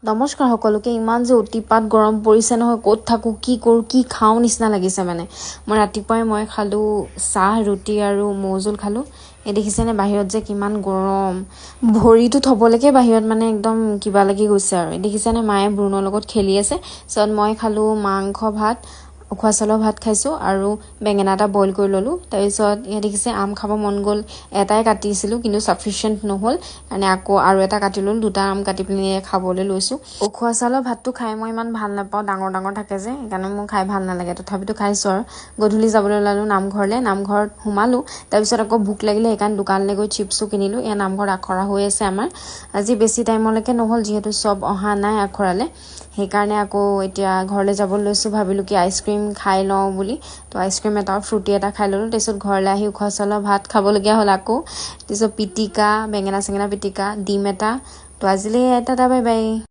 নমস্কাৰ সকলোকে। ইমান যে অতিপাত গৰম পৰিছে নহয়, ক'ত থাকোঁ, কি কৰোঁ, কি খাওঁ নিচিনা লাগিছে। মানে মই ৰাতিপুৱাই খালোঁ চাহ, ৰুটি আৰু মৌ জোল খালোঁ। এই দেখিছেনে বাহিৰত যে কিমান গৰম, ভৰিটো থ'বলৈকে বাহিৰত মানে একদম কিবা লাগি গৈছে। আৰু দেখিছেনে মায়ে ব্ৰুণৰ লগত খেলি আছে। পিছত মই খালোঁ মাংস ভাত, উখোৱা চাউলৰ ভাত খাইছোঁ আৰু বেঙেনা এটা বইল কৰি ল'লোঁ। তাৰপিছত ইয়াত দেখিছে আম খাব মন গ'ল, এটাই কাটিছিলোঁ কিন্তু ছাফিচিয়েণ্ট নহ'ল কাৰণে আকৌ আৰু এটা কাটি ল'লোঁ, দুটা আম কাটি পিনি খাবলৈ লৈছোঁ। উখোৱা চাউলৰ ভাতটো খাই মই ইমান ভাল নাপাওঁ, ডাঙৰ ডাঙৰ থাকে যে, সেইকাৰণে মোৰ খাই ভাল নালাগে। তথাপিতো খাইছোঁ আৰু গধূলি যাবলৈ ওলালোঁ নামঘৰলৈ। নামঘৰত সোমালোঁ, তাৰপিছত আকৌ ভোক লাগিলে সেইকাৰণে দোকানলৈ গৈ চিপছো কিনিলোঁ। এয়া নামঘৰত আখৰা হৈ আছে আমাৰ। আজি বেছি টাইমলৈকে নহ'ল, যিহেতু চব অহা নাই আখৰালৈ, সেইকাৰণে আকৌ এতিয়া ঘৰলৈ যাব লৈছোঁ। ভাবিলোঁ কি আইচক্ৰীম খাই লওঁ বুলি, তো আইচক্ৰীম এটা ফ্ৰুটি এটা খাই ল'লোঁ। তাৰপিছত ঘৰলৈ আহি উখোৱা চাউলৰ ভাত খাবলগীয়া হ'ল আকৌ। তাৰপিছত পিটিকা, বেঙেনা চেঙেনা পিটিকা, ডিম এটা। তো আজিলৈ এটা বাই বাই।